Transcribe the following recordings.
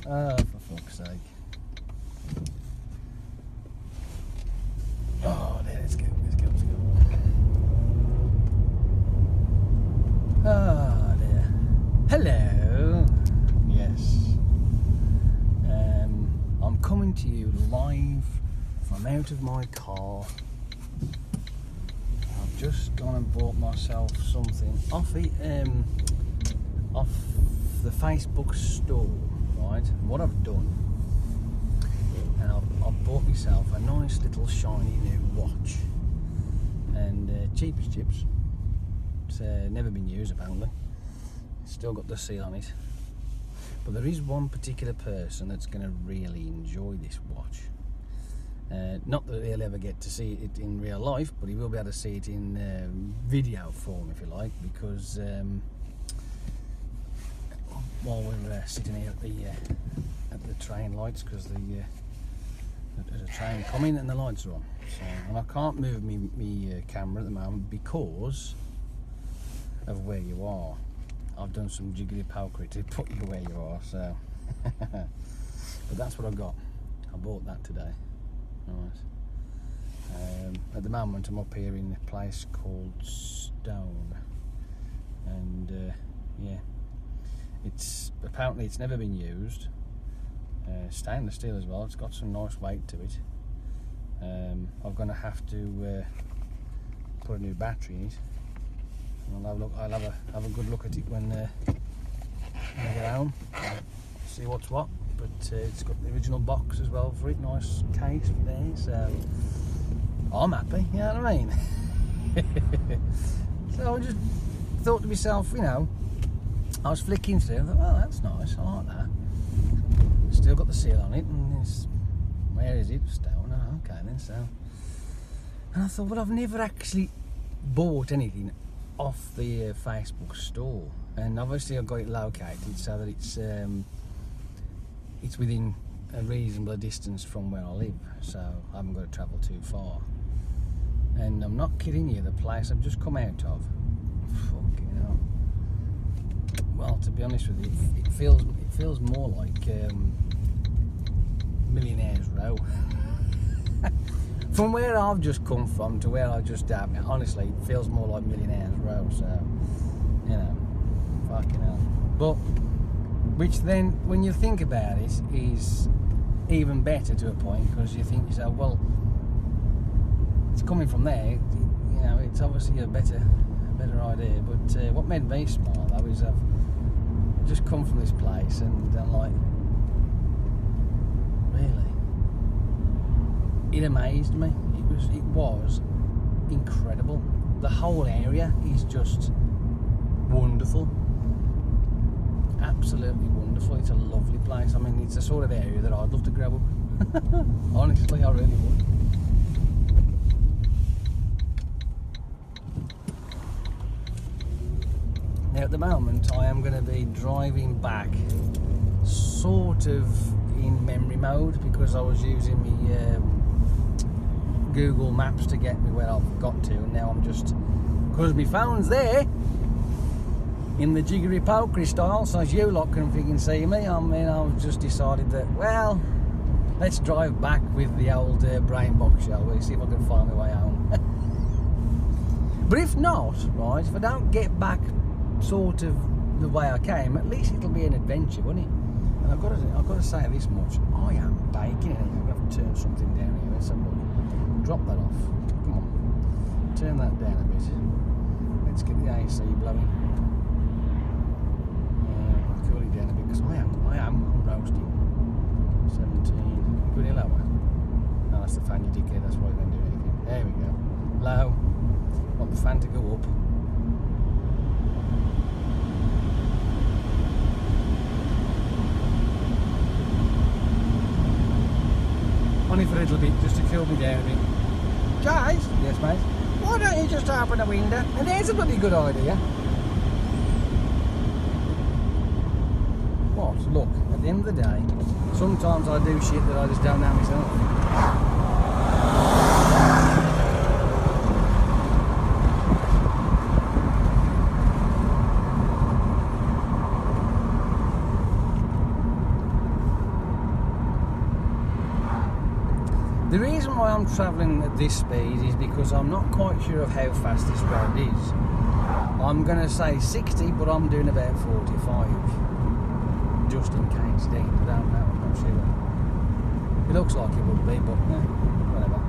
Oh, for fuck's sake. Oh, there, let's go. Oh, dear. Hello. Yes. I'm coming to you live from out of my car. I've just gone and bought myself something off the Facebook store, right? And what I've done, and I've bought myself a nice little shiny new watch, and cheap as chips. It's never been used apparently. Still got the seal on it. But there is one particular person that's going to really enjoy this watch. Not that he'll ever get to see it in real life, but he will be able to see it in video form, if you like, because while we're sitting here at the train lights, because there's a train coming and the lights are on. So, and I can't move me camera at the moment because of where you are. I've done some jiggly pokery to put you where you are, so but that's what I got. I bought that today. Right. At the moment I'm up here in a place called Stone, and yeah, apparently it's never been used. Stainless steel as well. It's got some nice weight to it. I'm going to have to put a new battery in it. I'll have a good look at it when I get home. See what's what. But it's got the original box as well for it. Nice case there. So I'm happy. You know what I mean? So I just thought to myself, you know, I was flicking through. I thought, well, that's nice. I like that. Still got the seal on it. And where is it? Stone. Oh, okay then. So, and I thought, well, I've never actually bought anything off the Facebook store, and obviously I've got it located so that it's within a reasonable distance from where I live, so I haven't got to travel too far. And I'm not kidding you, the place I've just come out of, fucking hell. Well, to be honest with you, it feels more like Millionaire's Row. From where I've just come from to where I just am, honestly, it feels more like Millionaire's Row, so, you know, fucking hell. But, which then, when you think about it, is even better to a point, because you think to yourself, well, it's coming from there, you know, it's obviously a better idea. But what made me smile, though, is I've just come from this place, and I'm like, really? It amazed me. It was incredible. The whole area is just wonderful. Absolutely wonderful. It's a lovely place. I mean, it's the sort of area that I'd love to grow up. Honestly, I really would. Now at the moment I am going to be driving back sort of in memory mode, because I was using my Google Maps to get me where I've got to, and now I'm just, because my phone's there in the jiggery pokery style, so as you lot can see me, I mean, I've just decided that, well, let's drive back with the old brain box, shall we, see if I can find my way home. But if not, right, if I don't get back sort of the way I came, at least it'll be an adventure, won't it? And I've got to say this much, I am baking it. I'm going to have to turn something down here. Let's have a look. Drop that off. Come on. Turn that down a bit. Let's get the AC blowing. Cool it down a bit, because I'm roasting. 17. Go any lower? No, that's the fan, you dickhead. That's why you don't do anything. There we go. Low. Want the fan to go up. Only for a little bit, just to cool me down a bit. Guys? Yes, mate? Why don't you just open the window? And there's a bloody good idea. What? Look, at the end of the day, sometimes I do shit that I just don't know myself. reason why I'm travelling at this speed is because I'm not quite sure of how fast this road is. I'm going to say 60, but I'm doing about 45. Just in case, I don't know, I'm not sure. It looks like it would be, but whatever.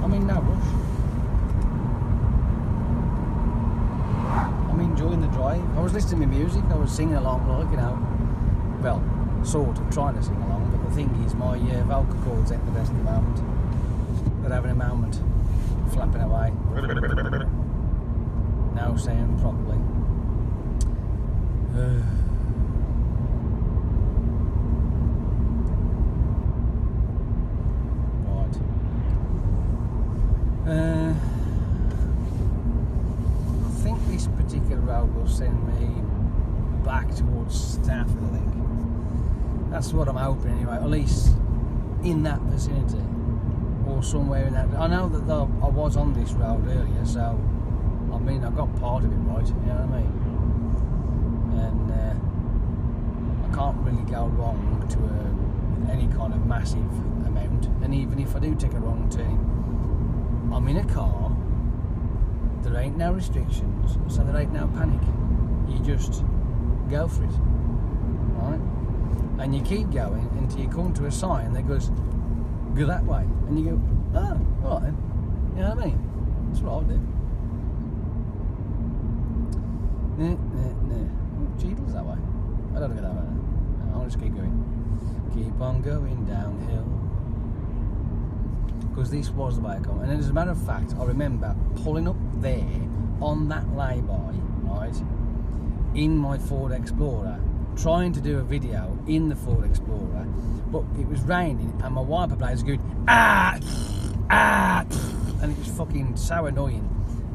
I'm in no rush. I'm enjoying the drive. I was listening to music, I was singing along, like, you know, well, sort of trying to sing along, but the thing is, my vocal cords ain't the best at the moment. They're having a moment, flapping away. No sound properly. Right. I think this particular road will send me back towards Stafford, I think. That's what I'm hoping anyway, at least in that vicinity. Or somewhere in that. I know that I was on this road earlier, so I mean I got part of it right, you know what I mean? And I can't really go wrong to any kind of massive amount. And even if I do take a wrong turn, I'm in a car, there ain't no restrictions, so there ain't no panic. You just go for it, right? And you keep going until you come to a sign that goes, go that way. And you go, oh, all right then. You know what I mean? That's what I'll do. Oh, Cheadle's that way. I don't go that way. No, I'll just keep going. Keep on going downhill. Because this was the way I come. And as a matter of fact, I remember pulling up there on that lay-by, right, in my Ford Explorer, trying to do a video in the Ford Explorer, but it was raining and my wiper blades were going, and it was fucking so annoying,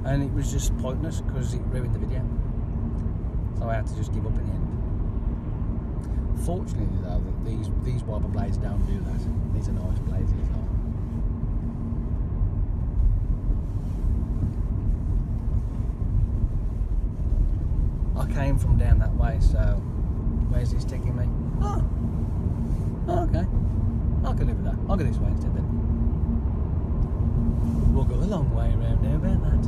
and it was just pointless because it ruined the video. So I had to just give up in the end. Fortunately though, these wiper blades don't do that. These are nice blades, these are. I came from down that way, so where's this taking me? Oh, okay. I can live with that. I'll go this way instead then. We'll go the long way around now about that.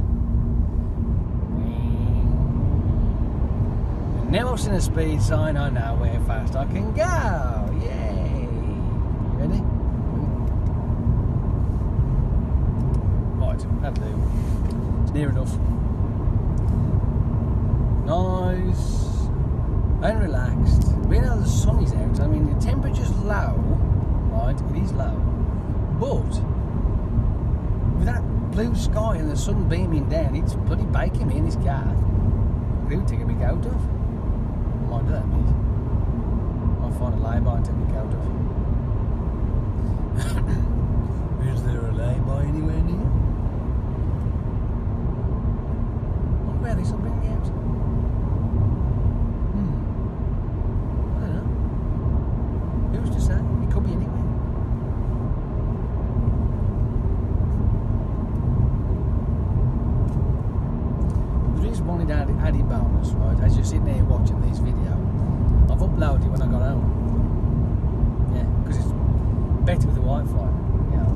And now I've seen a speed sign, I know where fast I can go. Yay! You ready? Right, that'll do. It's near enough. Nice and relaxed. We know the sun is out. I mean, the temperature's low, right? It is low, but with that blue sky and the sun beaming down, it's bloody baking me in this car. Who'd take a big out of? I might do that, mate. I'll find a lay-by and take a big out of. Is there a lay-by anywhere near? I wonder where this will bring me out. Who's to say? It could be anywhere. There is one added bonus, right? As you're sitting there watching this video, I've uploaded it when I got home. Yeah, because it's better with the Wi-Fi. You know,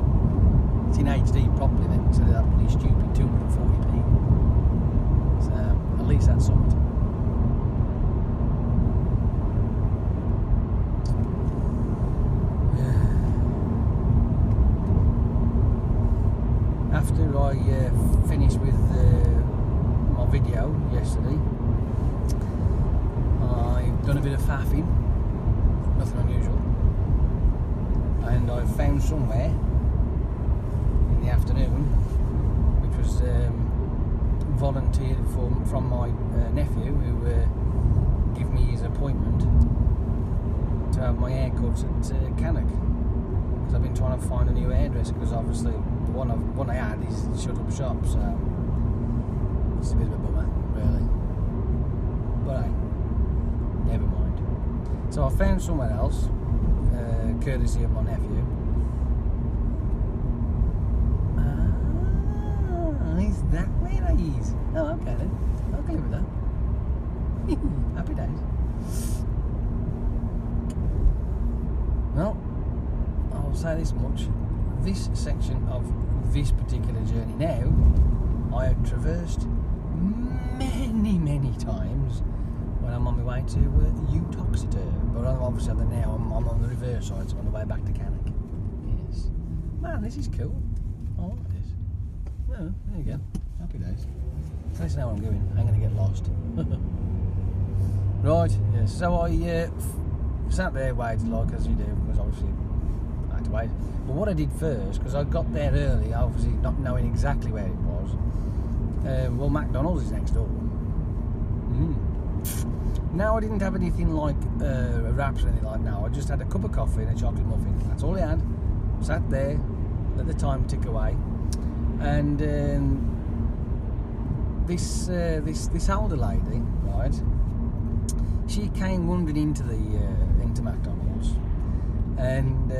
it's in HD properly then, instead of that pretty stupid 240p. So at least that's something. After I finished with my video yesterday, I've done a bit of faffing, nothing unusual, and I found somewhere in the afternoon, which was volunteered from my nephew, who gave me his appointment to have my hair cut at Cannock, because I've been trying to find a new hairdresser, because obviously the one I had is shut up shop, so it's a bit of a bummer, really. But hey, never mind. So I found somewhere else, courtesy of my nephew. Is that where I is? Oh, okay then. I'll go with that. Happy days. Well, I'll say this much. this section of this particular journey now, I have traversed many times when I'm on my way to Uttoxeter. But I'm obviously on I'm on the reverse side, so I'm on the way back to Cannock. Yes. Man, this is cool. I like this. Oh, there you go. Happy days. At least I know where I'm going. I ain't going to get lost. Right, yeah, so I sat there waited like as you do, because obviously I had to wait. But what I did first, because I got there early, obviously not knowing exactly where it was, well, McDonald's is next door. Now I didn't have anything like wraps or anything like that. I just had a cup of coffee and a chocolate muffin. That's all I had. Sat there, let the time tick away, and this older lady, right? She came wandering into McDonald's, and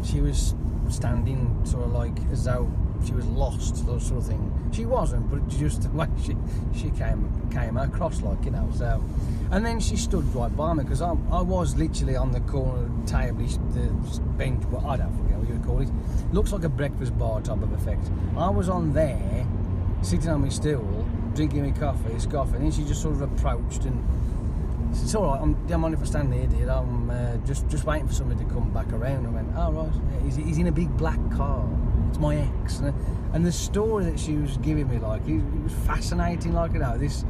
she was standing sort of like as though she was lost, that sort of thing. She wasn't, but just the way she came across, like, you know. So, and then she stood right by me, because I was literally on the corner table, the bench. Well, I don't forget what you would call it. Looks like a breakfast bar type of effect. I was on there, sitting on my stool, drinking my coffee, scoffing, and she just sort of approached, and it's all right. I'm on if I stand here, dear. I'm just waiting for somebody to come back around. I went, oh right, yeah, he's in a big black car. It's my ex, and the story that she was giving me, like, it was fascinating. Like, you know, this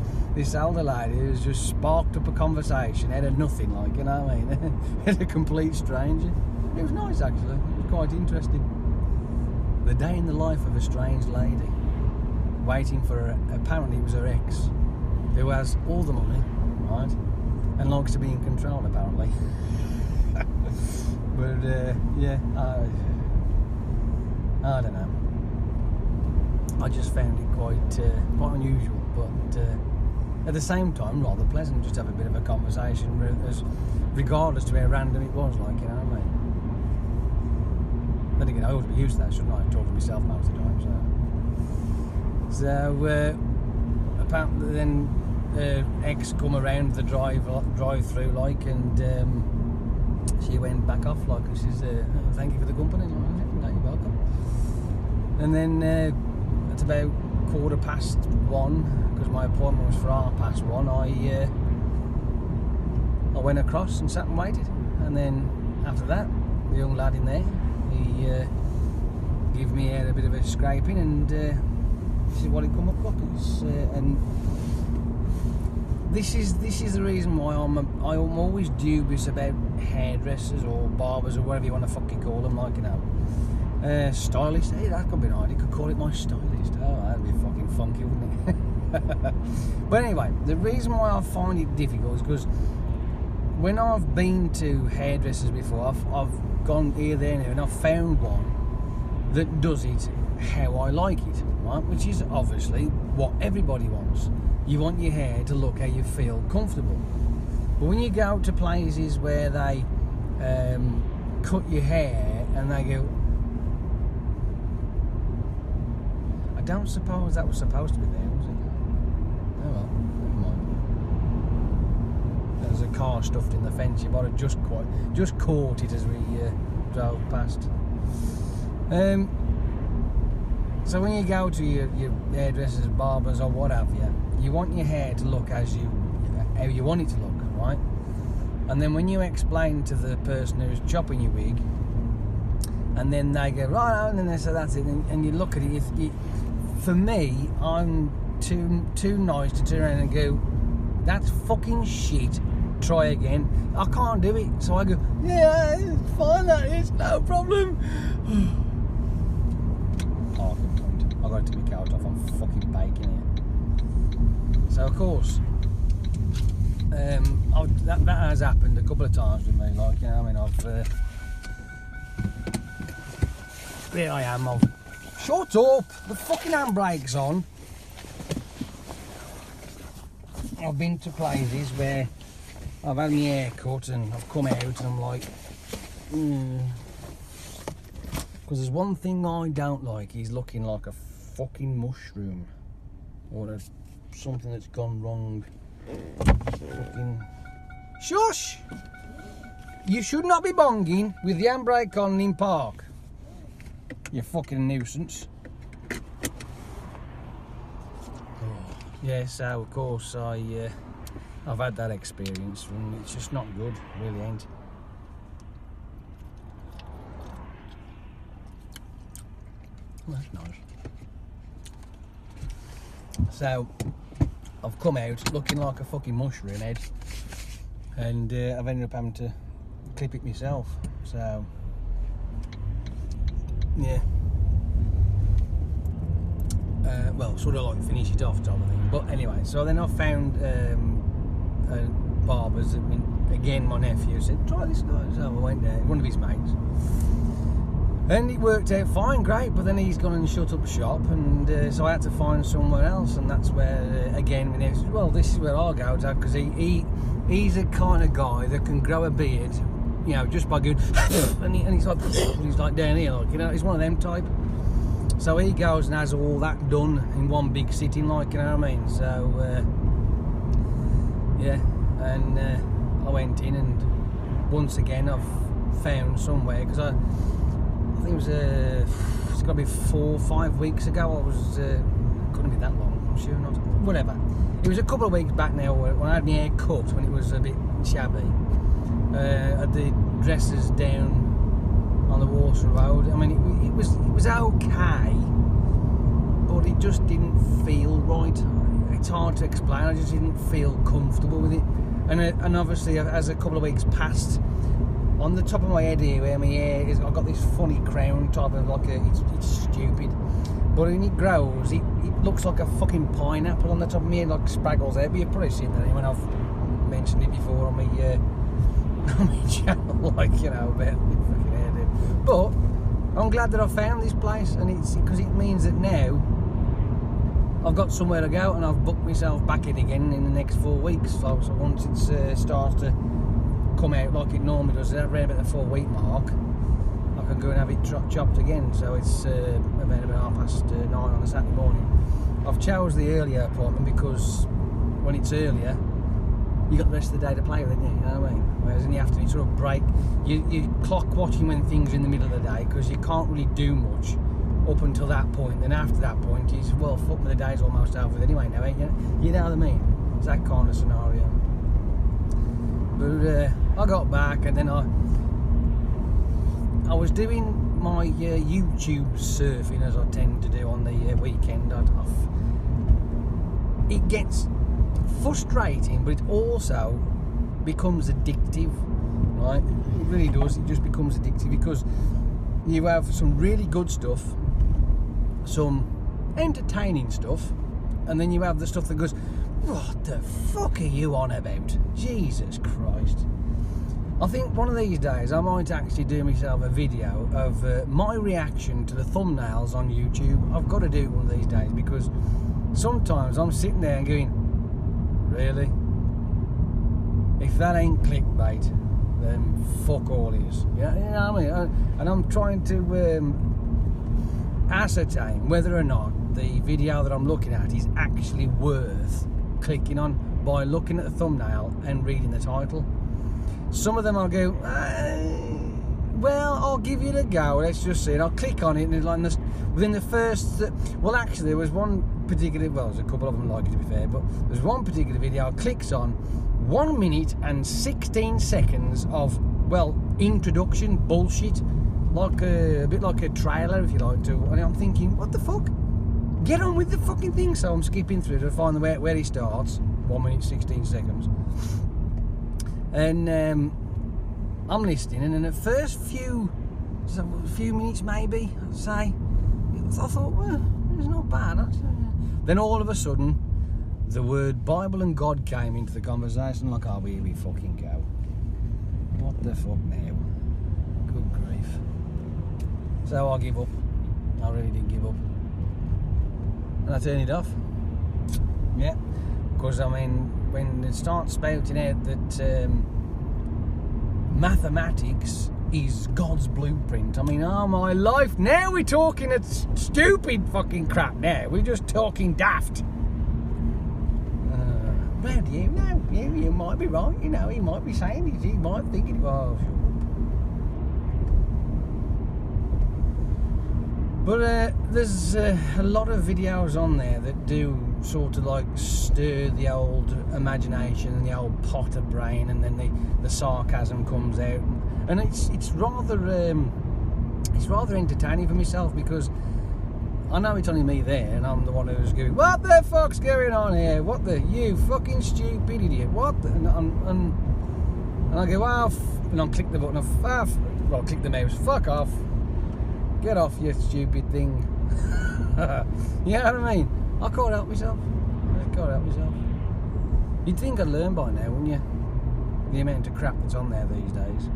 older lady has just sparked up a conversation out of nothing, like, you know what I mean? It's a complete stranger. It was nice, actually. It was quite interesting. The day in the life of a strange lady, waiting for her, apparently it was her ex, who has all the money, right, and likes to be in control, apparently. But yeah, I don't know. I just found it quite unusual, but at the same time rather pleasant, just to have a bit of a conversation, regardless to how random it was, like, you know what I mean. Then again, I ought to be used to that, shouldn't I? Talk to myself most of the time, so apparently then ex come around the drive-through, like, and she went back off, like, she says, thank you for the company. No, you're welcome. And then at about 1:15, because my appointment was for 1:30, I went across and sat and waited. And then after that, the young lad in there, he gave me a bit of a scraping, and this is what it come up with. And this is the reason why I'm always dubious about hairdressers or barbers or whatever you want to fucking call them, like, you know. Stylist, hey, that could be nice. You could call it my stylist. Oh, that'd be fucking funky, wouldn't it? But anyway, the reason why I find it difficult is because when I've been to hairdressers before, I've gone here, there, and here, and I've found one that does it how I like it, right? Which is obviously what everybody wants. You want your hair to look how you feel comfortable. But when you go to places where they cut your hair and they go, I don't suppose that was supposed to be there, was it? Oh well, never mind. There was a car stuffed in the fence. You might have just caught it as we drove past. So when you go to your hairdressers, barbers, or what have you, you want your hair to look how you want it to look, right? And then when you explain to the person who's chopping your wig, and then they go, right, and then they say that's it, and you look at it, for me, I'm too nice to turn around and go, that's fucking shit, try again. I can't do it, so I go, yeah, it's fine, that is, no problem. Oh, good point. I got to take my couch off, I'm fucking baking here. So of course, that has happened a couple of times with me, like, you know, I mean, here I am, shut up, the fucking handbrake's on. I've been to places where I've had my hair cut and I've come out and I'm like, because there's one thing I don't like, he's looking like a fucking mushroom, or something that's gone wrong. Fucking shush! You should not be bonging with the handbrake on in park. you're fucking a nuisance. Yeah, so of course I've had that experience, and it's just not good, really ain't. Well, that's nice. So I've come out looking like a fucking mushroom head, and I've ended up having to clip it myself. So yeah. Well, sort of like finish it off type of thing. But anyway, so then I found barbers. Again, my nephew said, try this guy. So I went there, one of his mates. And it worked out fine, great, but then he's gone and shut up shop, and so I had to find somewhere else, and that's where, again, my nephew said, well, this is where I'll go to, because he's a kind of guy that can grow a beard, you know, just by going, and he's like down here, like, you know, he's one of them type. So he goes and has all that done in one big sitting, like, you know what I mean? So, yeah, and I went in, and once again I've found somewhere, because I think it was, it's got to be 4 or 5 weeks ago, I was, couldn't be that long, I'm sure not, whatever. It was a couple of weeks back now when I had my hair cut, when it was a bit shabby. Had the dressers down on the Water Road. I mean, it was okay, but it just didn't feel right. It's hard to explain. I just didn't feel comfortable with it. And obviously, as a couple of weeks passed, on the top of my head here, where my hair is, I've got this funny crown type of like it's stupid. But when it grows, it looks like a fucking pineapple on the top of my head, like spraggles out. But you've probably seen that when I've mentioned it before on my channel, like, you know, about fucking hairdo. But I'm glad that I found this place, and it's because it means that now I've got somewhere to go, and I've booked myself back in again in the next 4 weeks. So once it starts to come out like it normally does, around about the 4-week mark, I can go and have it chopped again. So it's about 9:30 on a Saturday morning. I've chose the earlier appointment because when it's earlier, you got the rest of the day to play with it, you know what I mean? Whereas in the afternoon, you sort of break, you clock watching when things are in the middle of the day, because you can't really do much up until that point. Then after that point, you say, well, fuck me, the day's almost over with anyway now, ain't you? You know what I mean? It's that kind of scenario. But I got back, and then I was doing my YouTube surfing, as I tend to do on the weekend. It gets frustrating, but it also becomes addictive, right? It really does. It just becomes addictive, because you have some really good stuff, some entertaining stuff, and then you have the stuff that goes, what the fuck are you on about? Jesus Christ. I think one of these days I might actually do myself a video of my reaction to the thumbnails on YouTube. I've got to do it one of these days, because sometimes I'm sitting there and going, really? If that ain't clickbait, then fuck all is. You know what I mean? And I'm trying to ascertain whether or not the video that I'm looking at is actually worth clicking on by looking at the thumbnail and reading the title. Some of them I'll go, well, I'll give it a go, let's just see. And I'll click on it, and it's like within the first, well, actually, there was one particular, well, there's a couple of them like it, to be fair, but there's one particular video I clicked on, 1 minute and 16 seconds of, well, introduction bullshit, like a bit like a trailer, if you like to, and I'm thinking, what the fuck? Get on with the fucking thing. So I'm skipping through to find where he starts, 1 minute 16 seconds, and I'm listening, and in the first few minutes, maybe I'd say, I thought, well, it's not bad. Then all of a sudden, the word Bible and God came into the conversation. Like, oh, here we fucking go. What the fuck now? Good grief. So I give up. I really did give up. And I turned it off. Yeah. Because, I mean, when it starts spouting out that mathematics is God's blueprint, I mean, oh my life, now we're talking at stupid fucking crap now. We're just talking daft. How do you know? You might be right, you know, he might be saying it, he might think it was. But there's a lot of videos on there that do sort of like stir the old imagination and the old Potter brain, and then the sarcasm comes out, and it's rather entertaining for myself, because I know it's only me there, and I'm the one who's going, what the fuck's going on here? What the, you fucking stupid idiot? What the? And I go, well, and I'll click the button of, well, click the mouse, fuck off. Get off, you stupid thing. You know what I mean? I can't help myself. You'd think I'd learn by now, wouldn't you? The amount of crap that's on there these days.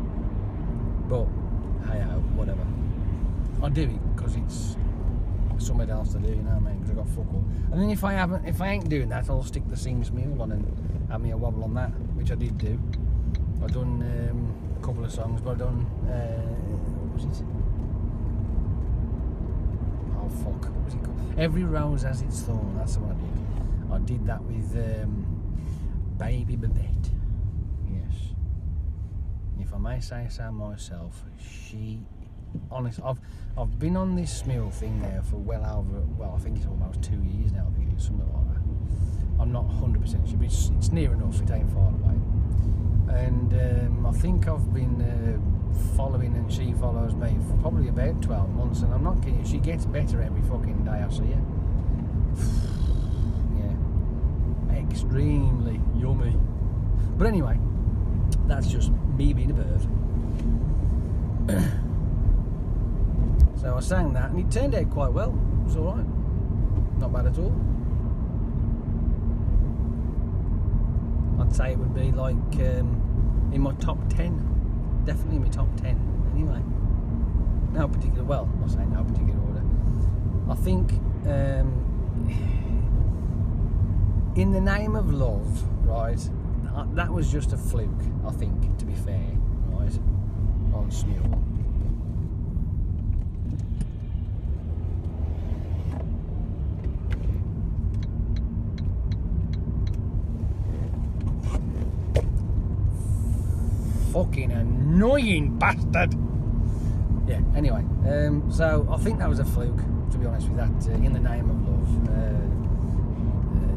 But, hey, whatever. I do it because it's something else to do, you know what I mean? Because I've got fuck all. And then if I ain't doing that, I'll stick the Sings Mule on and have me a wobble on that, which I did do. I've done a couple of songs, but I've done, what was it? Fuck, what was it called? Every Rose Has Its Thorn, that's the one I did that with Baby Babette. Yes. If I may say so myself, she, honestly, I've been on this Smule thing now for well over, well, I think it's almost 2 years now, I think it's something like that. I'm not 100% sure, but it's near enough, it ain't far away. And I think I've been following, and she follows me for probably about 12 months, and I'm not kidding, she gets better every fucking day I see her. Yeah, extremely yummy. But anyway, that's just me being a bird. So I sang that, and it turned out quite well. It was alright, not bad at all. I'd say it would be like in my top 10. Definitely in my top 10 anyway. No particular, well, I'll say no particular order. I think In the Name of Love, right, that was just a fluke, I think, to be fair, right, on Smule. Fucking annoying bastard. Yeah, anyway, so I think that was a fluke, to be honest with that, In the Name of Love.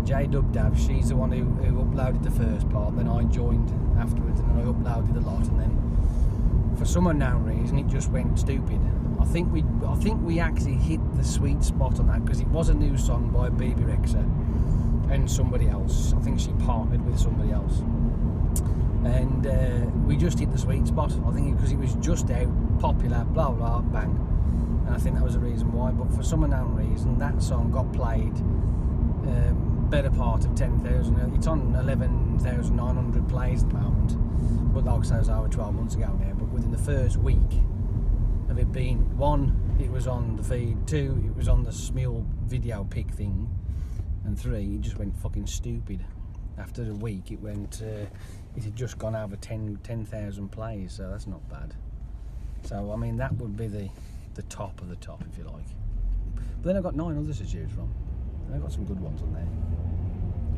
J-Dub Dav, she's the one who uploaded the first part, then I joined afterwards, and then I uploaded a lot, and then for some unknown reason it just went stupid. I think we actually hit the sweet spot on that, because it was a new song by BB Rexa and somebody else. I think she partnered with somebody else. And we just hit the sweet spot, I think, because it was just out, popular, blah blah, bang, and I think that was the reason why. But for some unknown reason, that song got played better part of 10,000. It's on 11,900 plays at the moment, but like I say, it was over 12 months ago now. But within the first week of it being, 1, it was on the feed, 2, it was on the Smule video pick thing, and 3, it just went fucking stupid. After the week, it went, it had just gone over 10,000 plays, so that's not bad. So, I mean, that would be the top of the top, if you like. But then I've got 9 others to choose from. And I've got some good ones on there.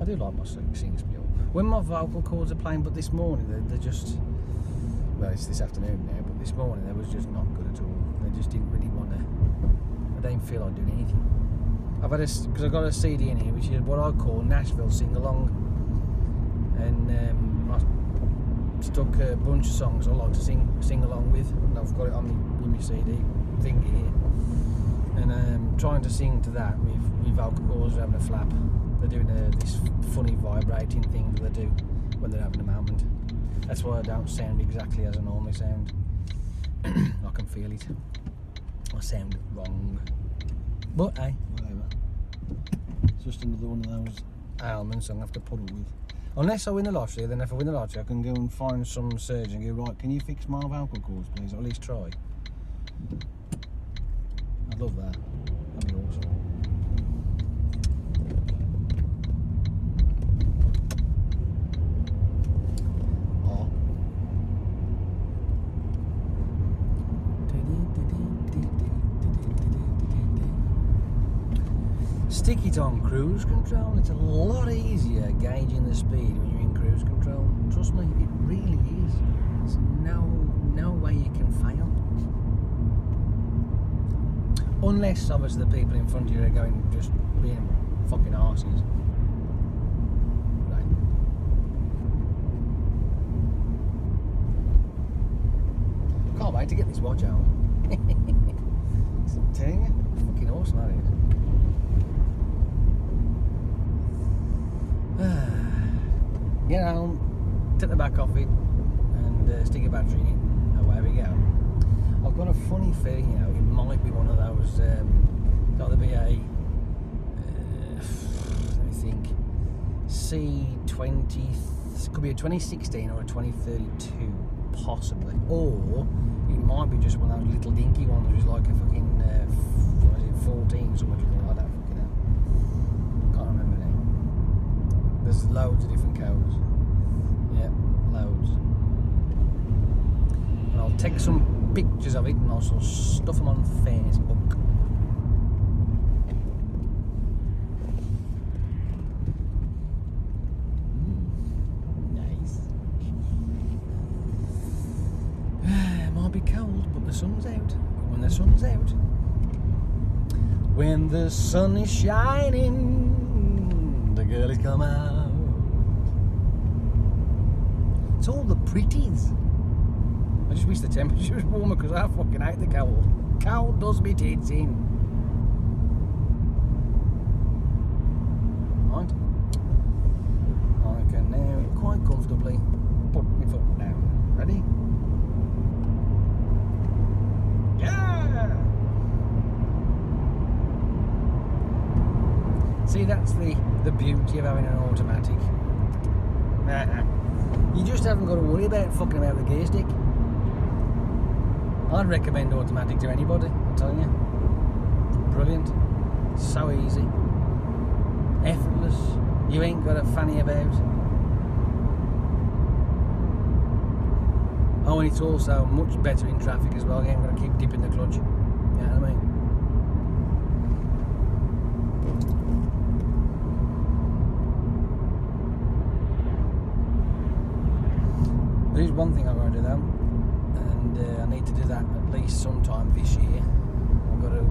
I do like my Sings Mule. When my vocal cords are playing, but this morning, they're just, well, it's this afternoon now, but this morning they was just not good at all. They just didn't really want to, I don't feel like doing anything. I've had because I've got a CD in here, which is what I call Nashville Sing Along. And I stuck a bunch of songs I like to sing along with, and I've got it on my CD thing here, and trying to sing to that. My vocal cords are having a flap. They're doing this funny vibrating thing that they do when they're having a moment. That's why I don't sound exactly as I normally sound. I can feel it. I sound wrong, but hey, whatever. It's just another one of those ailments I'm gonna have to puddle with. Unless I win the lottery, then if I win the lottery, I can go and find some surgeon and go, right, can you fix my vocal cords, please? Or at least try. I'd love that. That'd be awesome. Oh. Stick it on cruise control. It's a lot easier gauging the speed when you're in cruise control. Trust me, it really is. There's no way you can fail. Unless, obviously, the people in front of you are going, just being fucking arses. Right. Can't wait to get this watch out. I'm telling you, fucking awesome, that is. Get home, take the back off it, and stick a battery in it, and away we go. I've got a funny feeling, you know, it might be one of those, got to be a, let me think, C20, could be a 2016 or a 2032, possibly. Or it might be just one of those little dinky ones, which is like a fucking, what is it, 14 or something like that, fucking hell. Can't remember now. There's loads of different codes. Yeah, loads. And I'll take some pictures of it and also stuff them on Facebook. Nice. It might be cold, but the sun's out. When the sun's out, when the sun is shining, the girlies come out. It's all the pretties. I just wish the temperature was warmer because I fucking hate the cold. Cold does me tits in. Right. I can now quite comfortably put my foot down. Ready? Yeah! See, that's the beauty of having an automatic. You just haven't got to worry about fucking about the gear stick. I'd recommend automatic to anybody, I'm telling you. Brilliant. So easy. Effortless. You ain't got to fanny about. Oh, and it's also much better in traffic as well. You ain't got to keep dipping the clutch. You know what I mean? There is one thing I've got to do though, and I need to do that at least sometime this year. I've got to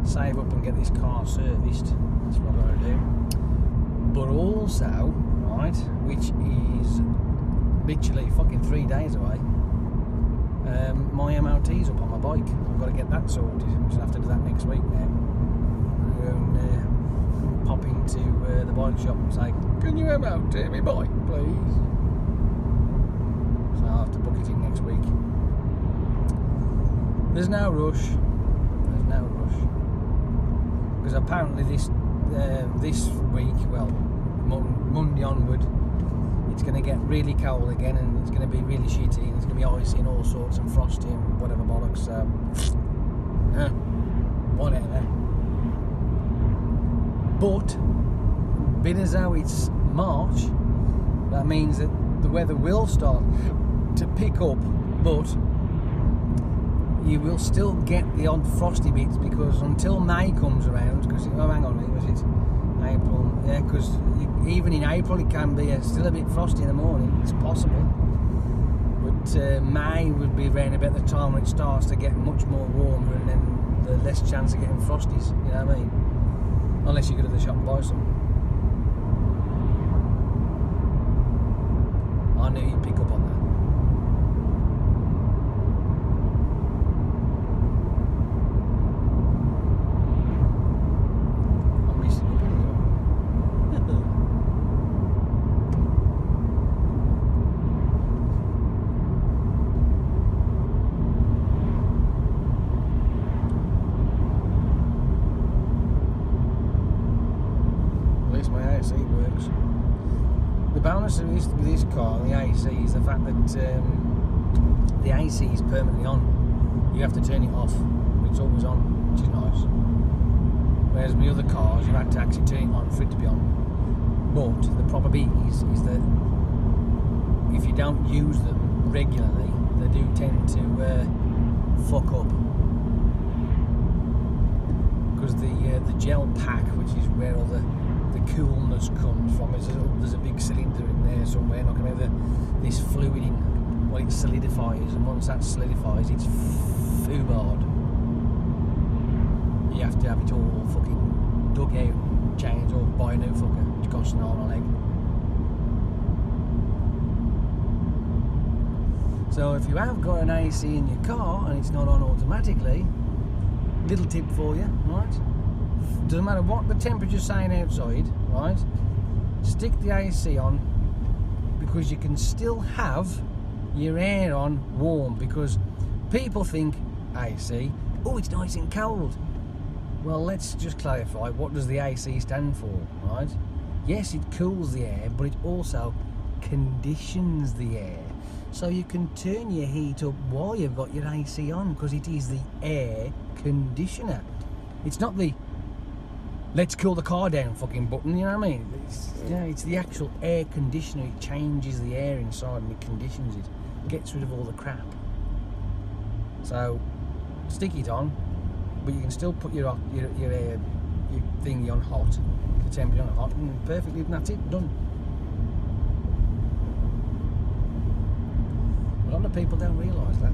save up and get this car serviced. That's what I've got to do. But also, right, which is literally fucking 3 days away, my MOT's up on my bike. I've got to get that sorted. I'm just going to have to do that next week now. And pop into the bike shop and say, can you MOT my bike, please? I'll have to book it in next week. There's no rush. There's no rush. Because apparently this week, well, Monday onward, it's going to get really cold again, and it's going to be really shitty, and it's going to be icy and all sorts, and frosty and whatever bollocks. So, whatever. But, being as though it's March, that means that the weather will start to pick up, but you will still get the odd frosty bits, because until May comes around, because, oh, hang on, was it April? Yeah, because even in April it can be still a bit frosty in the morning. It's possible, but May would be around about the time when it starts to get much more warmer, and then the less chance of getting frosties. You know what I mean? Unless you go to the shop and buy some. I knew you'd pick up on that. I'm missing up here. At least my AC works. The bonus of this, with this car, the AC, is the fact that the AC is permanently on. You have to turn it off. It's always on, which is nice. Whereas with other cars, you have to actually turn it on for it to be on. But the problem is that if you don't use them regularly, they do tend to fuck up. Because the gel pack, which is where all the coolness comes from, there's a big cylinder in there somewhere, not going to have this fluid in, well, it solidifies, and once that solidifies, it's foobarred. you have to have it all fucking dug out, changed, or buy a new fucker, which costs an arm and a leg. So if you have got an AC in your car and it's not on automatically, little tip for you, right? Doesn't matter what the temperature's saying outside, right? Stick the AC on, because you can still have your air on warm, because people think AC, oh, it's nice and cold. Well, let's just clarify, what does the AC stand for, right? Yes, it cools the air, but it also conditions the air. So you can turn your heat up while you've got your AC on, because it is the air conditioner. It's not the let's cool the car down fucking button, you know what I mean? It's the actual air conditioner. It changes the air inside and it conditions it. Gets rid of all the crap. So stick it on, but you can still put your air, your thingy on hot, the temperature on hot, and perfectly, and that's it, done. A lot of people don't realise that.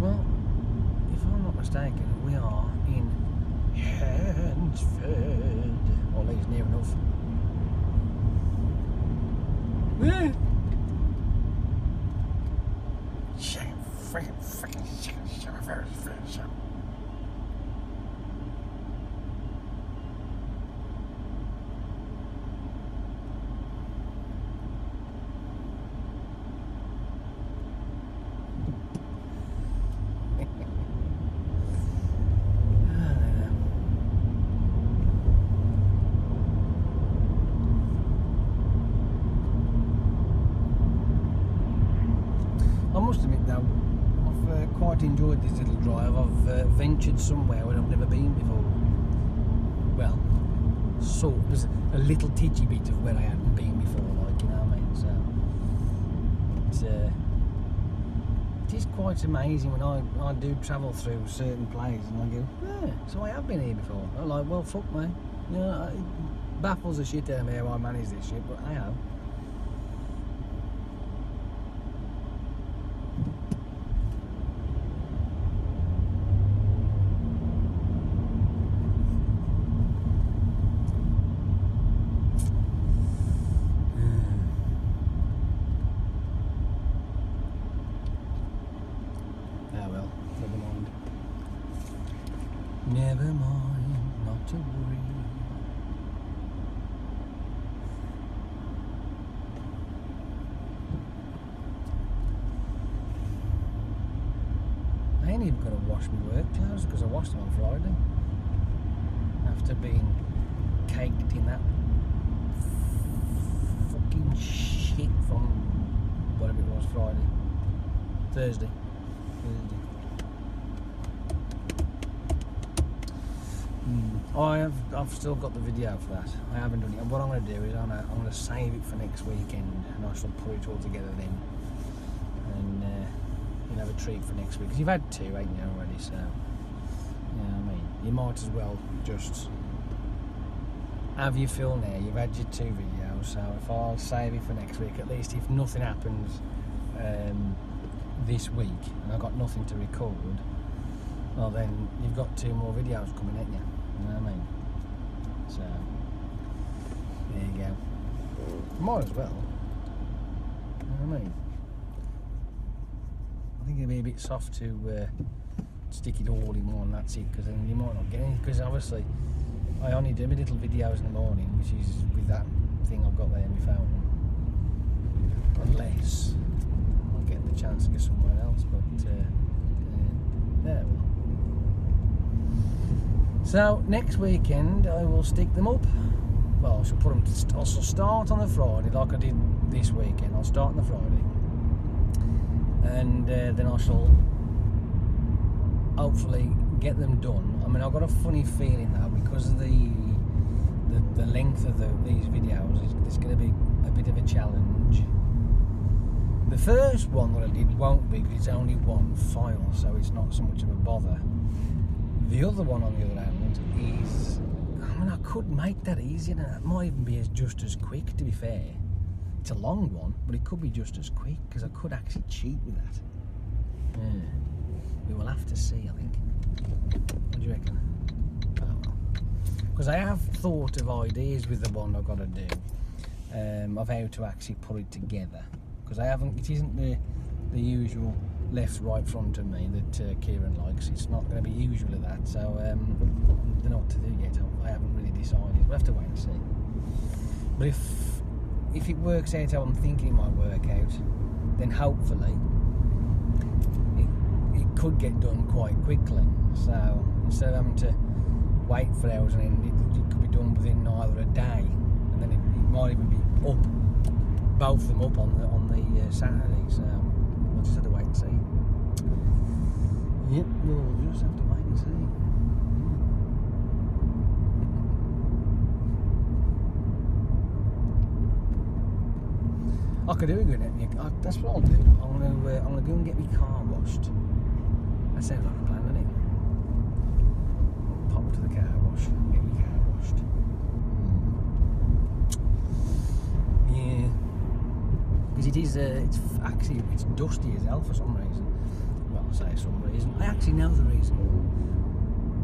Well, if I'm not mistaken, we are in Hansford, or at least near enough. I must admit though, I've quite enjoyed this little drive. I've ventured somewhere where I've never been before. Well, there's a little titchy bit of where I hadn't been before, like, you know what I mean? So it is quite amazing when I do travel through certain places and I go, yeah, so I have been here before. I'm like, well, fuck me. You know, it baffles the shit out of me how I manage this shit, but I have. Never mind, not to worry. I ain't even gonna wash my work clothes because I washed them on Friday. After being caked in that fucking shit from whatever it was, Thursday. I've still got the video for that. I haven't done it. And what I'm going to do is I'm going to save it for next weekend, and I shall put it all together then. And you'll have a treat for next week, because you've had two, ain't you, already? So, you know what I mean? You might as well just have your fill now. You've had your two videos, so if I'll save it for next week, at least if nothing happens this week and I've got nothing to record, well then you've got two more videos coming, ain't you? You know what I mean? So there you go. Might as well. You know what I mean? I think it'd be a bit soft to stick it all in one, that's it, because then you might not get any, because obviously I only do my little videos in the morning, which is with that thing I've got there in my phone, unless I'll get the chance to go somewhere else, but yeah, well. So next weekend I will stick them up. Well, I shall put them to, I'll start on the Friday like I did this weekend. I'll start on the Friday, and then I shall hopefully get them done. I mean, I've got a funny feeling though, because of the length of these videos, it's going to be a bit of a challenge. The first one that I did won't be, because it's only one file, so it's not so much of a bother. The other one, on the other hand, is I mean, I could make that easier, and it might even be just as quick, to be fair. It's a long one, but it could be just as quick, because I could actually cheat with that. Yeah. We will have to see, I think. What do you reckon? Oh well. Because I have thought of ideas with the one I've got to do, of how to actually put it together. Because it isn't the usual left, right, front of me that Kieran likes. It's not going to be usually that, so I don't know what to do yet. I haven't really decided. We'll have to wait and see. But if it works out how I'm thinking it might work out, then hopefully it could get done quite quickly. So instead of having to wait for hours and end, it could be done within either a day, and then it might even be up, both of them up on the Saturday. So we'll just have to wait and see. Yep, we'll just have to wait and see. I could do a good at that's what I'll do. I'm gonna go and get my car washed. That sounds like a plan, doesn't it? I'll pop to the car wash, get my car washed. Yeah, because it is. It's dusty as hell for some reason. Well, I say some reason. I actually know the reason.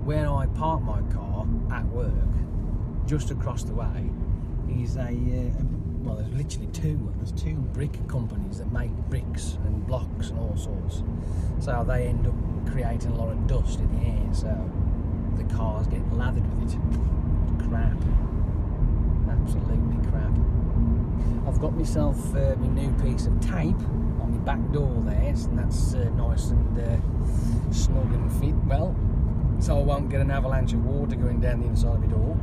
Where I park my car at work, just across the way, is well, there's literally two. There's two brick companies that make bricks and blocks and all sorts. So they end up creating a lot of dust in the air. So the cars get lathered with it. Crap. Absolutely crap. I've got myself my new piece of tape on my back door there, and that's nice and snug and fit well, so I won't get an avalanche of water going down the inside of my door.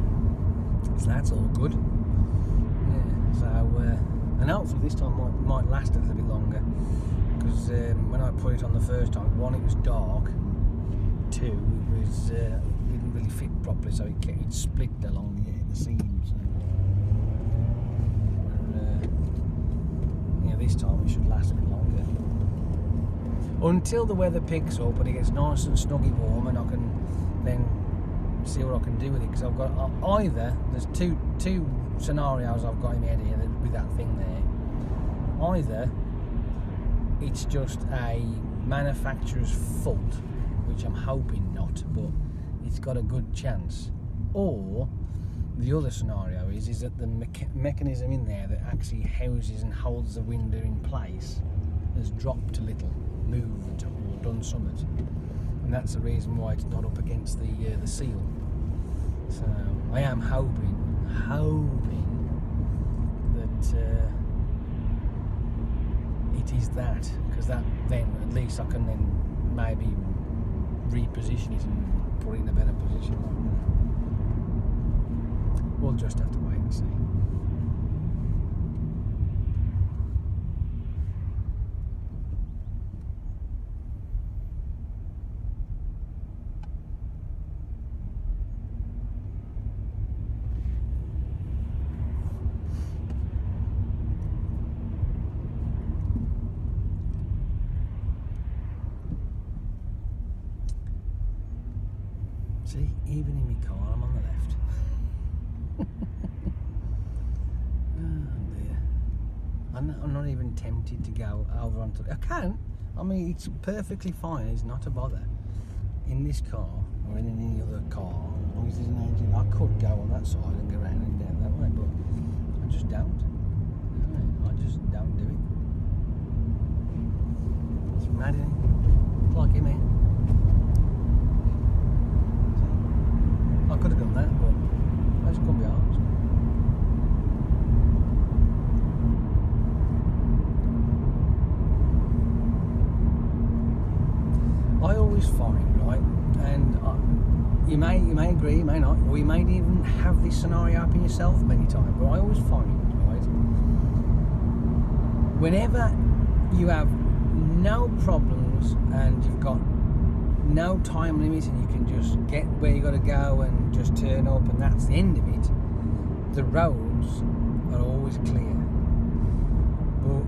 So that's all good. So, and hopefully this time might last a little bit longer, because when I put it on the first time, one, it was dark, two, it didn't really fit properly, so it split along the seams. This time it should last a bit longer, until the weather picks up and it gets nice and snuggy warm, and I can then see what I can do with it. Because I've got either there's two scenarios I've got in my head here with that thing there. Either it's just a manufacturer's fault, which I'm hoping not, but it's got a good chance, or the other scenario is that the mechanism in there that actually houses and holds the window in place has dropped a little, moved, or done something, and that's the reason why it's not up against the seal. So I am hoping that it is that, because that then at least I can then maybe reposition it and put it in a better position. We'll just have to wait and see. See, even in my car, I'm on the left. Oh dear. I'm not even tempted to go over onto. I can. I mean, it's perfectly fine. It's not a bother. In this car or in any other car, as long as there's an engine, I could go on that side and go around and down that way, but I just don't. I just don't do it. It's mad, isn't it? Like him, man. I could have done that, but I just couldn't be arsed. I always find, right, and you may agree, you may not, or you may even have this scenario happen yourself many times, but I always find, right, whenever you have no problems and you've got no time limit and you can just get where you got to go and just turn up and that's the end of it, the roads are always clear. But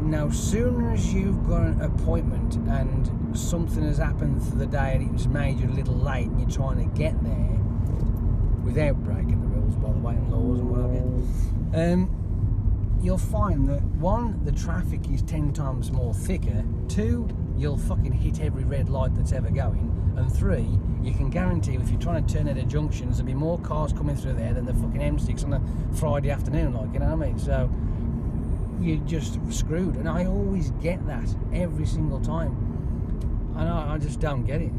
now sooner as you've got an appointment and something has happened for the day and it was made you a little late and you're trying to get there, without breaking the rules, by the way, and laws and what have you, you'll find that 1, the traffic is 10 times more thicker, 2, you'll fucking hit every red light that's ever going, and 3, you can guarantee if you're trying to turn out of junctions, there'll be more cars coming through there than the fucking M6 on a Friday afternoon, like, you know what I mean? So you're just screwed, and I always get that every single time, and I just don't get it.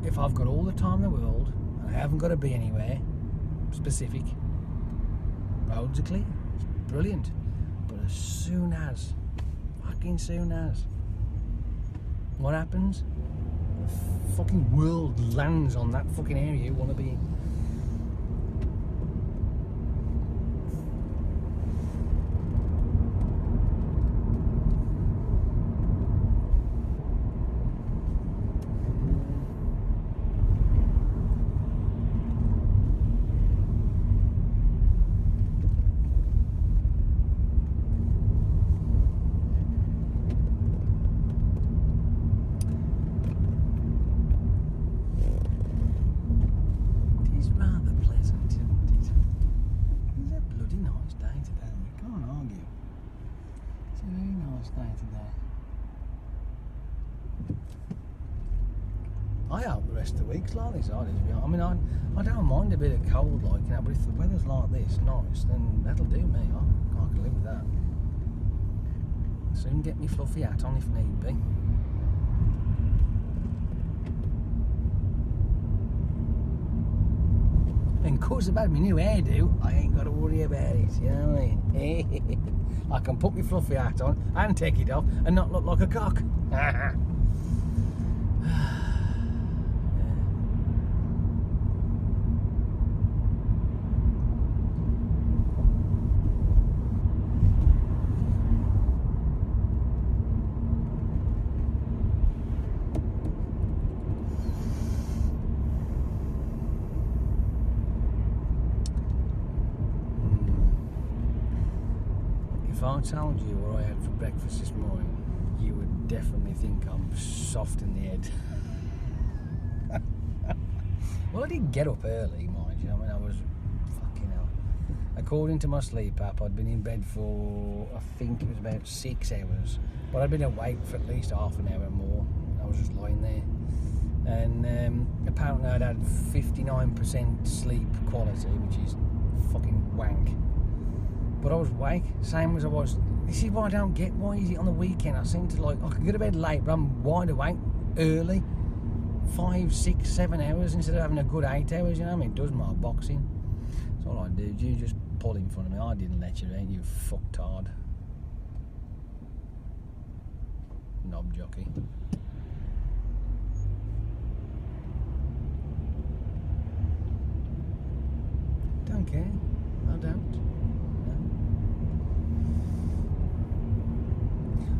If I've got all the time in the world and I haven't got to be anywhere specific, roads are clear, it's brilliant, but as soon as what happens? The fucking world lands on that fucking area you want to be in. I hope the rest of the week's like this. I mean, I don't mind a bit of cold, like, you know, but if the weather's like this, nice, then that'll do me. I can live with that. Soon get me fluffy hat on if need be. And because I've had my new hairdo, I ain't got to worry about it, you know what I mean? I can put my fluffy hat on and take it off and not look like a cock. If I told you what I had for breakfast this morning, you would definitely think I'm soft in the head. Well, I did get up early, mind you. I mean, I was fucking hell. According to my sleep app, I'd been in bed for, I think it was about 6 hours. But I'd been awake for at least half an hour more. I was just lying there. And apparently I'd had 59% sleep quality, which is fucking wank. But I was awake, same as I was. This is what I don't get. Why is it on the weekend? I seem to like, I can go to bed late, but I'm wide awake early. 5, 6, 7 hours instead of having a good 8 hours, you know what I mean? It does my boxing. That's all I did. You just pull in front of me. I didn't let you in, you fucktard. Knob jockey. Don't care. I don't.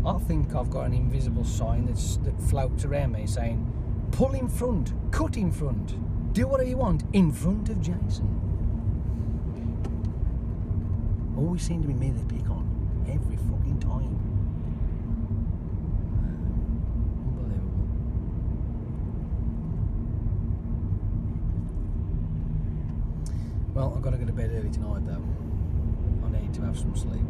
I think I've got an invisible sign that floats around me saying, pull in front, cut in front, do whatever you want in front of Jason. Always seem to be me they pick on, every fucking time. Unbelievable. Well, I've got to go to bed early tonight though. I need to have some sleep.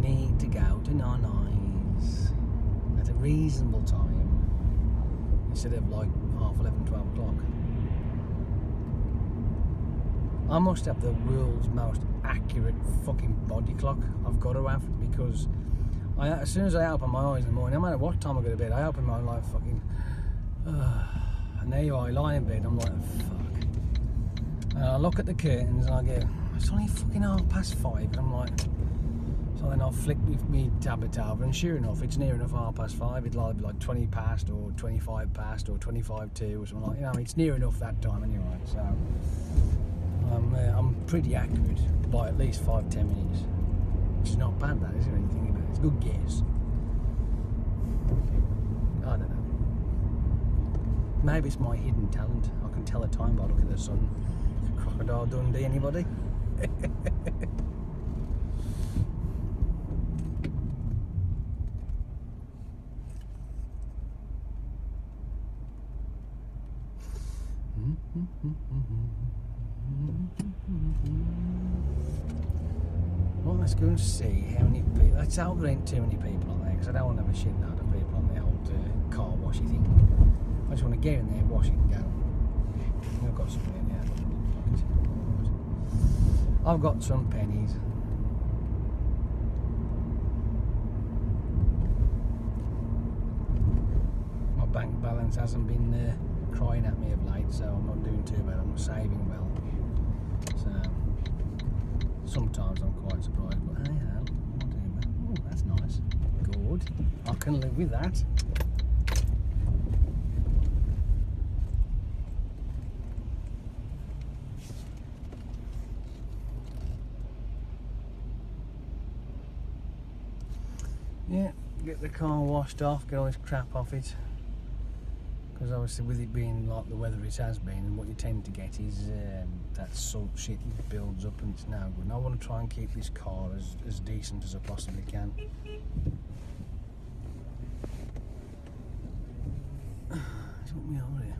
Need to go to Nonnies at a reasonable time instead of like 11:30, 12 o'clock. I must have the world's most accurate fucking body clock. I've got to have, because as soon as I open my eyes in the morning, no matter what time I go to bed, I open my eyes like fucking and there you are, I lie in bed, I'm like, fuck. And I look at the curtains and I go, it's only fucking 5:30, and I'm like, so then I'll flick me tablet over, and sure enough, it's near enough 5:30. It'll either be like 20 past or 25 past or 25 to or something like, you know, it's near enough that time anyway. So I'm pretty accurate by at least 5-10 minutes, which is not bad, that is, when you think about it. It's a good guess. I don't know. Maybe it's my hidden talent. I can tell the time by looking at the sun. Crocodile Dundee, anybody? Well, let's go and see how many people. Let's hope there ain't too many people on there, because I don't want to have a shitload of people on the old car washy thing. I just want to get in there, wash it and go. I've got some in here. I've got some pennies. My bank balance hasn't been crying at me of late, so I'm not doing too bad. I'm saving well. So sometimes I'm quite surprised, but hey ho, I'll do that. Oh, that's nice. Good. I can live with that. Yeah, get the car washed off, get all this crap off it. Because obviously with it being like the weather it has been, and what you tend to get is that salt shit builds up and it's no good. And I want to try and keep this car as decent as I possibly can. Took me over here.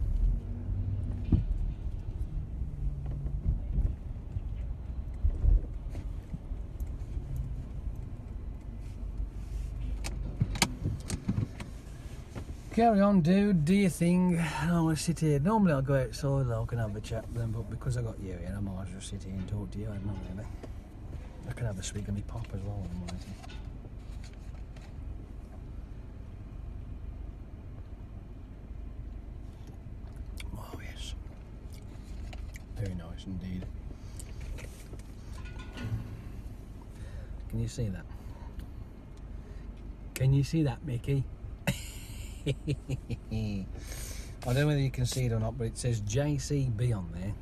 Carry on, dude, do your thing. I don't want to sit here. Normally I'll go outside, I can have a chat with them, but because I got you here, I might as well sit here and talk to you. Not really. I can have a swig of me pop as well when I'm waiting. Oh yes, very nice indeed. Can you see that? Can you see that, Mickey? I don't know whether you can see it or not, but it says JCB on there.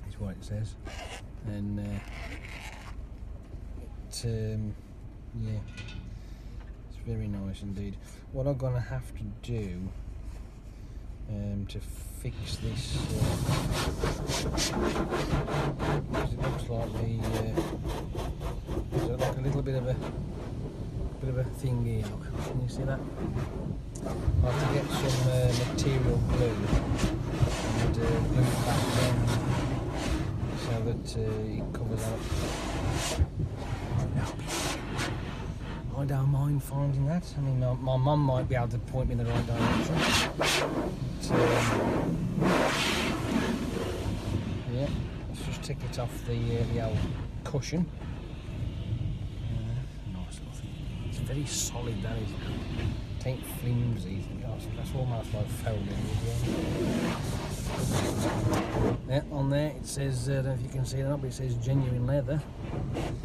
Is what it says, and yeah, it's very nice indeed. What I'm gonna have to do to fix this, because it looks like there's like a little bit of a thing here. Look, can you see that? I have to get some material glue and glue it back down so that it covers up. I don't mind finding that. I mean, my mum might be able to point me in the right direction. But, yeah, let's just take it off the old cushion. Nice little thing. It's very solid, that is. It ain't flimsy. That's almost like folding as well. Yeah, on there it says, I don't know if you can see it or not, but it says genuine leather.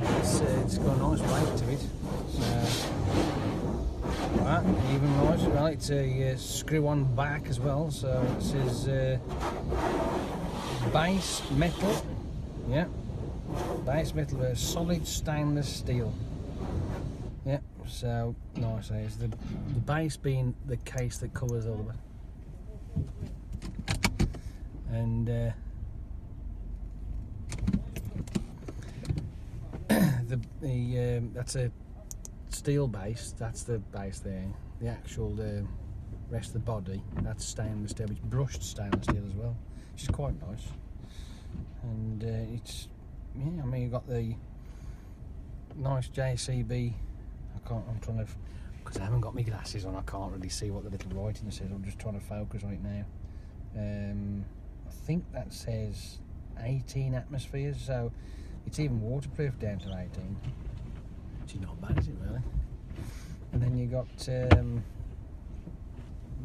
It's got a nice weight to it. Right, even nice. Well, it's a screw-on back as well. So it says base metal. Yeah, base metal, solid stainless steel. Yeah, so nice. Is the base being the case that covers all of it, and that's a steel base. That's the base there. The actual rest of the body, that's stainless steel. It's brushed stainless steel as well, which is quite nice. And it's, yeah, I mean, you've got the nice JCB. I'm trying to, because I haven't got my glasses on, I can't really see what the little writing says. I'm just trying to focus on it now. I think that says 18 atmospheres, so it's even waterproof down to 18, which is not bad, is it really? And then you got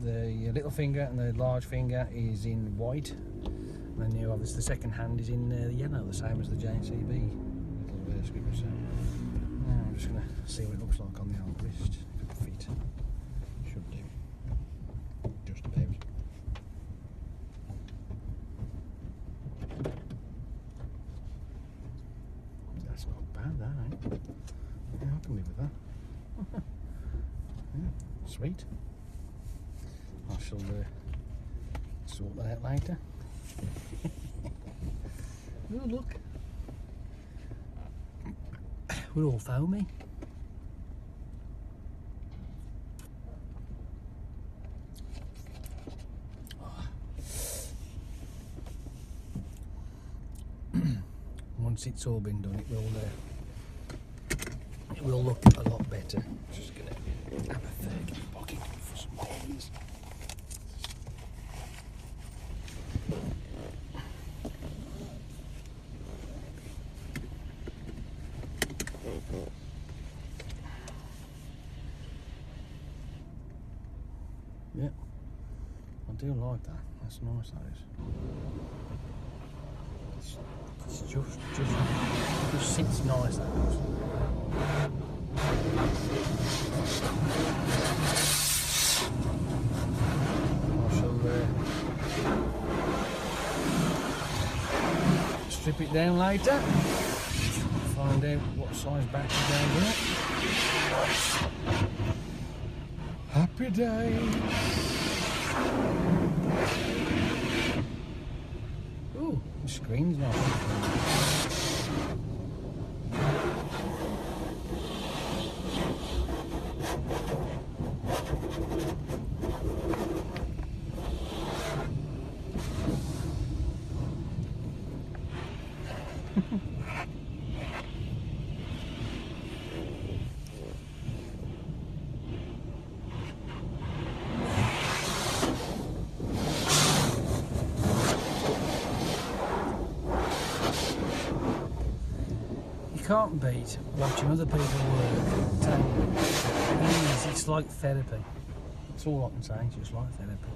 the little finger and the large finger is in white, and then you obviously the second hand is in the yellow, the same as the JCB little script. So now I'm just going to see what it looks like on the old wrist. If it fit, should do, just about. That's not bad, that, eh? Yeah, I can live with that. Yeah, sweet. I shall sort that out later. Oh, look. We're all foamy. once it's all been done, it will look a lot better. Just gonna have a third pocket for some pens. Yeah, I do like that. That's nice, that is. It's just sits nice, that does. I shall strip it down later. Find out what size battery goes in it. Happy days. Ooh, the screen's not. You can't beat watching other people work. It's like therapy. That's all I can say, it's just like therapy.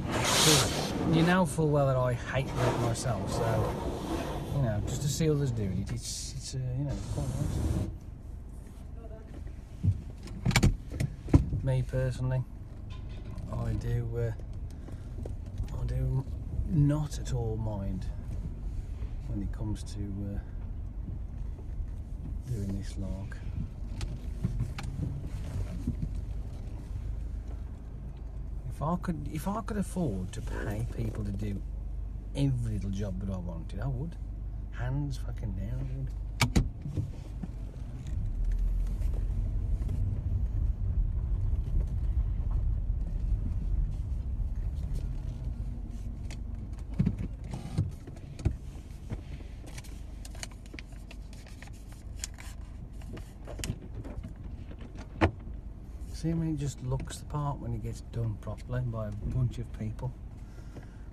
Because you know full well that I hate work myself, so you know, just to see others doing it, it's you know, quite nice. Me personally, I do not at all mind when it comes to doing this log. If I could afford to pay people to do every little job that I wanted, I would. Hands fucking down, dude. See, I mean, it just looks the part when it gets done properly by a bunch of people,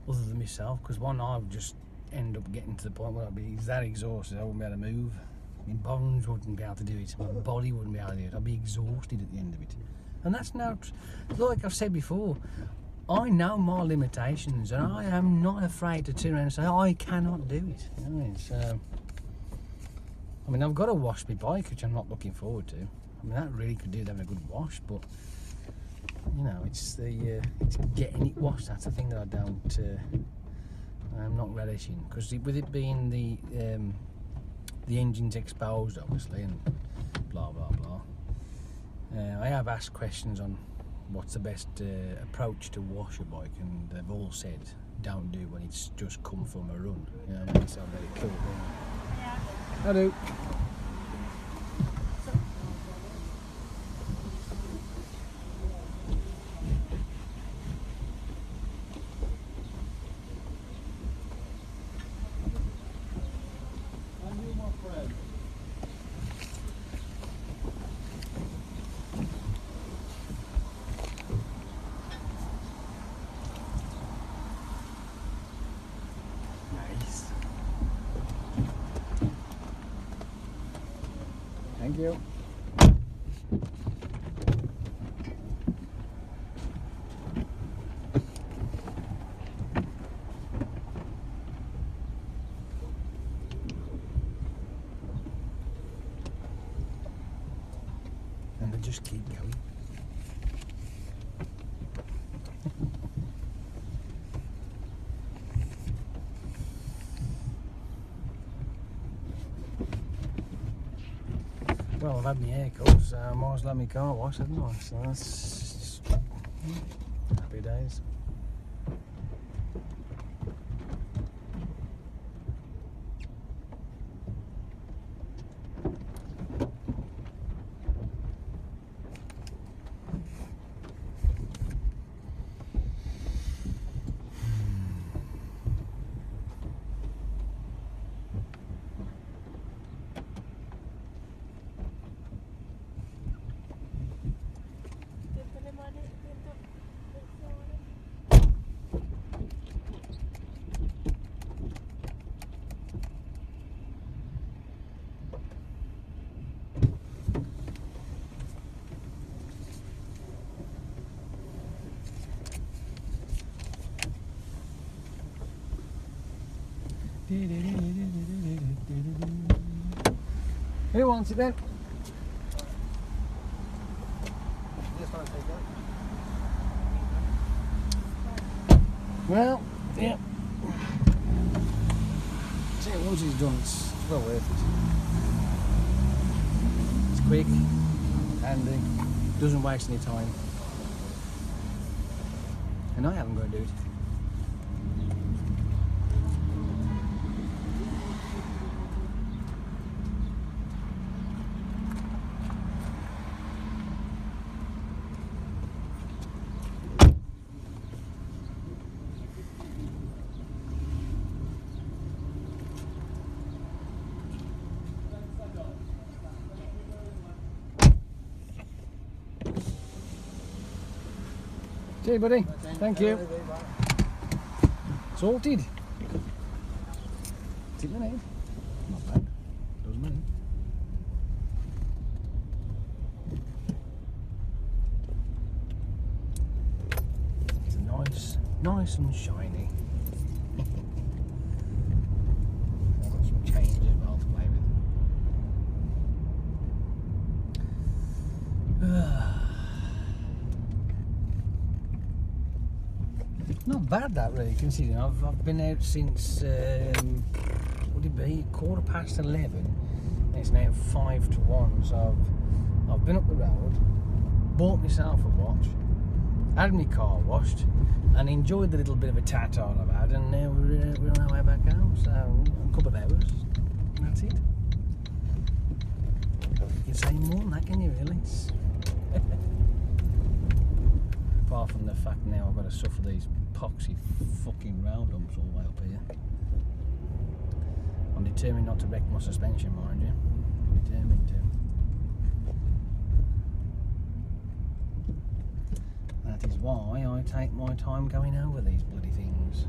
other than myself, because I would just end up getting to the point where I'd be that exhausted I wouldn't be able to move. My bones wouldn't be able to do it, my body wouldn't be able to do it, I'd be exhausted at the end of it. And that's now, like I've said before, I know my limitations and I am not afraid to turn around and say, I cannot do it. You know what I mean? So, I mean, I've got to wash my bike, which I'm not looking forward to. I mean, that really could do with having a good wash, but you know, it's it's getting it washed. That's the thing that I'm not relishing, because with it being the engine's exposed, obviously, and blah blah blah. I have asked questions on what's the best approach to wash a bike, and they've all said don't do when it's just come from a run. You know what I mean? So very cool. Yeah. I do. Thank you. And they just keep going. Well, I've had my hair cut, so I might as well have my car washed, haven't I? So that's just happy days. Who wants it then? Well, yeah. See, once it's done, it's well worth it. It's quick, handy, doesn't waste any time. And I haven't got to do it. See, buddy. Thank you. Sorted. Tip the name. Not bad. Doesn't matter. It's nice and shiny. I've got some change as well to play with. Not bad that really, considering I've been out since what would it be, 11:15. It's now 1:55, so I've been up the road, bought myself a watch, had my car washed, and enjoyed the little bit of a tat-on I've had, and now we're on our way back home. So a couple of hours, and that's it. You can say more than that, can you really? Apart from the fact now I've got to suffer these poxy fucking round bumps all the way up here. I'm determined not to wreck my suspension, mind you. I'm determined to. That is why I take my time going over these bloody things.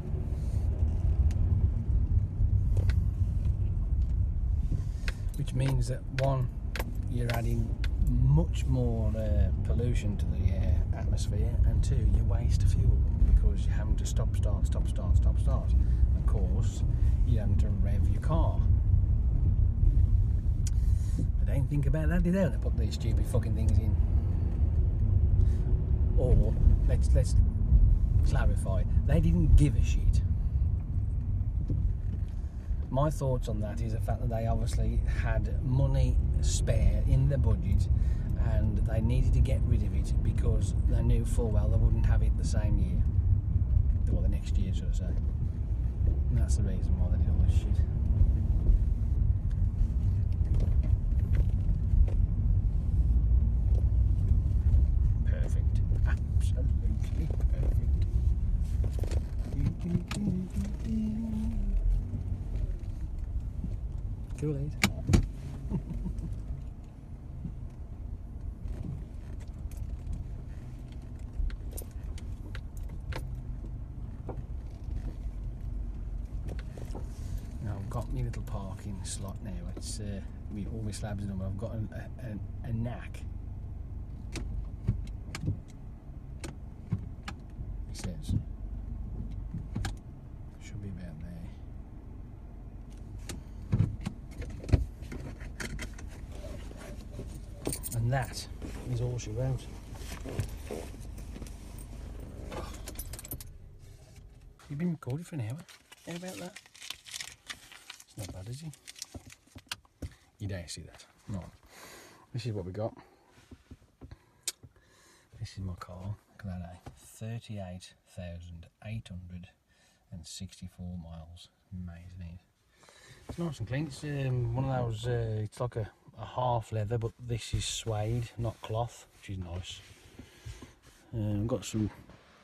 Which means that one, you're adding much more pollution to the atmosphere, and two, you waste fuel because you're having to stop, start. Of course, you're having to rev your car. But they don't think about that, do they? They put these stupid fucking things in. Or let's clarify, they didn't give a shit. My thoughts on that is the fact that they obviously had money spare in the budget and they needed to get rid of it because they knew full well they wouldn't have it the same year. Or the next year, should I say. And that's the reason why they did all this shit. Perfect. Absolutely perfect. Kool-Aid. I've got my little parking slot now. It's all my slabs in them. I've got a knack. It says should be about there. And that is all she wrote. You've been recording for an hour. How about that? It's not bad, is it? You don't see that. No. This is what we got. This is my car. Look at that, 38,864 miles. Amazing, isn't it? It's nice and clean. It's one of those, it's like a half leather, but this is suede, not cloth, which is nice. I've got some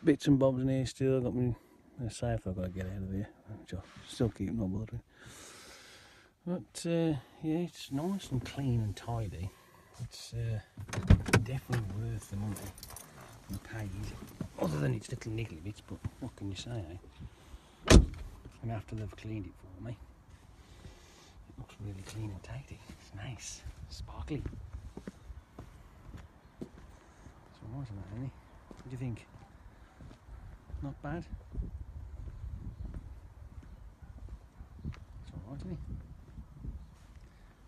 bits and bobs in here still. Got me a safe I've got to get out of here, which I'll still keep not bothering. But yeah, it's nice and clean and tidy. It's definitely worth the money and paid. Other than its little niggly bits, but what can you say, eh? And after they've cleaned it for me, it looks really clean and tidy. It's nice, sparkly. It's all right on that, isn't it? What do you think? Not bad? alright, isn't he?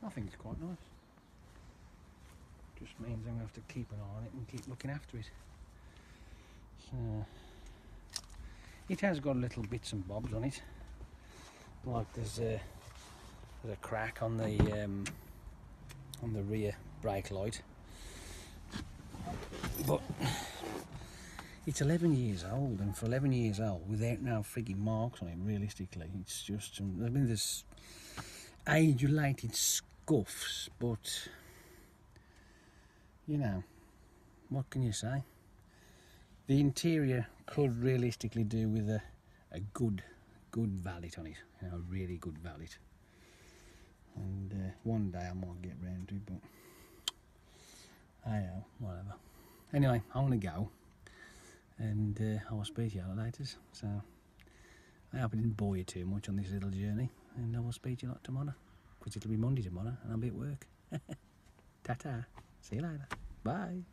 I think it's quite nice. Just means I'm going to have to keep an eye on it and keep looking after it. So, it has got little bits and bobs on it. Like there's a crack on the rear brake light. But it's 11 years old, and for 11 years old, without no frigging marks on it, realistically, it's just, I mean, there's age-related scuffs, but, you know, what can you say? The interior could realistically do with a good valet on it, you know, a really good valet. And one day I might get round to it, but I know, whatever. Anyway, I'm going to go, and I will speak to you later. So I hope I didn't bore you too much on this little journey, and I will speak to you lot tomorrow, because it'll be Monday tomorrow, and I'll be at work. Ta-ta. See you later. Bye.